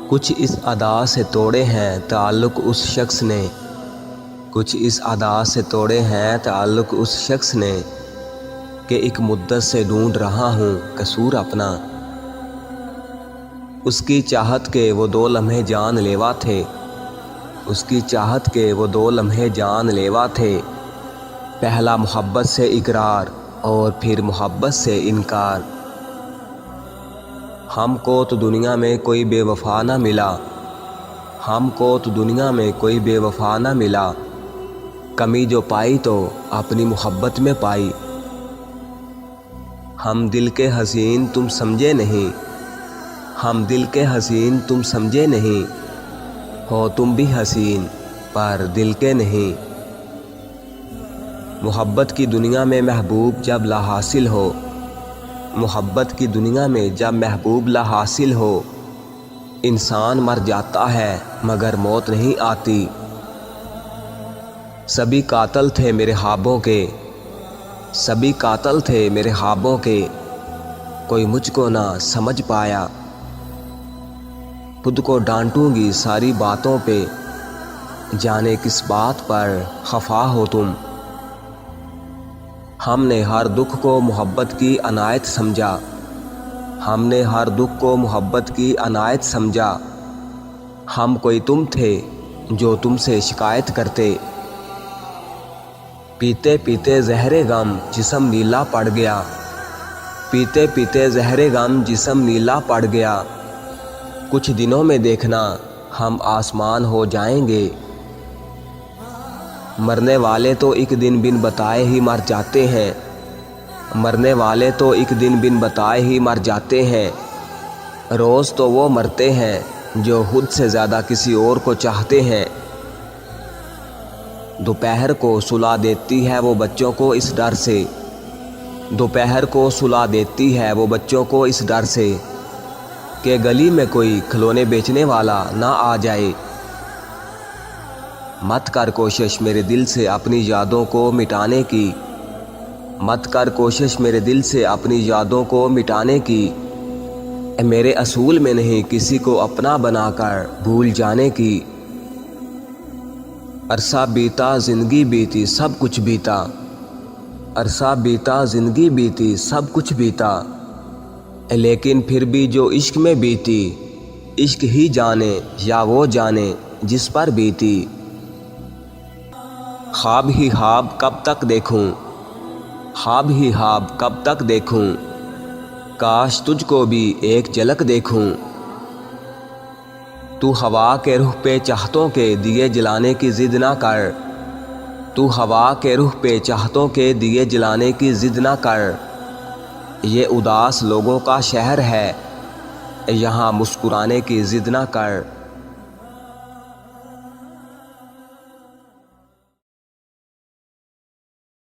کچھ اس ادا سے توڑے ہیں تعلق اس شخص نے، کچھ اس ادا سے توڑے ہیں تعلق اس شخص نے، کہ ایک مدت سے ڈھونڈ رہا ہوں قصور اپنا۔ اس کی چاہت کے وہ دو لمحے جان لیوا تھے، اس کی چاہت کے وہ دو لمحے جان لیوا تھے، پہلا محبت سے اقرار اور پھر محبت سے انکار۔ ہم کو تو دنیا میں کوئی بے وفا نہ ملا، ہم کو تو دنیا میں کوئی بے وفا نہ ملا، کمی جو پائی تو اپنی محبت میں پائی۔ ہم دل کے حسین تم سمجھے نہیں، ہم دل کے حسین تم سمجھے نہیں، ہو تم بھی حسین پر دل کے نہیں۔ محبت کی دنیا میں محبوب جب لا حاصل ہو، محبت کی دنیا میں جب محبوب لا حاصل ہو، انسان مر جاتا ہے مگر موت نہیں آتی۔ سبھی قاتل تھے میرے خوابوں کے، سبھی قاتل تھے میرے خوابوں کے، کوئی مجھ کو نہ سمجھ پایا۔ خود کو ڈانٹوں گی ساری باتوں پہ، جانے کس بات پر خفا ہو تم۔ ہم نے ہر دکھ کو محبت کی عنایت سمجھا، ہم نے ہر دکھ کو محبت کی عنایت سمجھا، ہم کوئی تم تھے جو تم سے شکایت کرتے۔ پیتے پیتے زہر غم جسم نیلا پڑ گیا، پیتے پیتے زہر غم جسم نیلا پڑ گیا، کچھ دنوں میں دیکھنا ہم آسمان ہو جائیں گے۔ مرنے والے تو ایک دن بن بتائے ہی مر جاتے ہیں، مرنے والے تو ایک دن بن بتائے ہی مر جاتے ہیں، روز تو وہ مرتے ہیں جو خود سے زیادہ کسی اور کو چاہتے ہیں۔ دوپہر کو سلا دیتی ہے وہ بچوں کو اس ڈر سے، دوپہر کو سلا دیتی ہے وہ بچوں کو اس ڈر سے، کہ گلی میں کوئی کھلونے بیچنے والا نہ آ جائے۔ مت کر کوشش میرے دل سے اپنی یادوں کو مٹانے کی، مت کر کوشش میرے دل سے اپنی یادوں کو مٹانے کی، میرے اصول میں نہیں کسی کو اپنا بنا کر بھول جانے کی۔ عرصہ بیتا زندگی بیتی سب کچھ بیتا، عرصہ بیتا زندگی بیتی سب کچھ بیتا، لیکن پھر بھی جو عشق میں بیتی، عشق ہی جانے یا وہ جانے جس پر بیتی۔ خواب ہی خواب کب تک دیکھوں، خواب ہی خواب کب تک دیکھوں، کاش تجھ کو بھی ایک جھلک دیکھوں۔ تو ہوا کے رخ پہ چاہتوں کے دیے جلانے کی ضد نہ کر، تو ہوا کے رخ پہ چاہتوں کے دیے جلانے کی ضد نہ کر، یہ اداس لوگوں کا شہر ہے، یہاں مسکرانے کی ضد نہ کر۔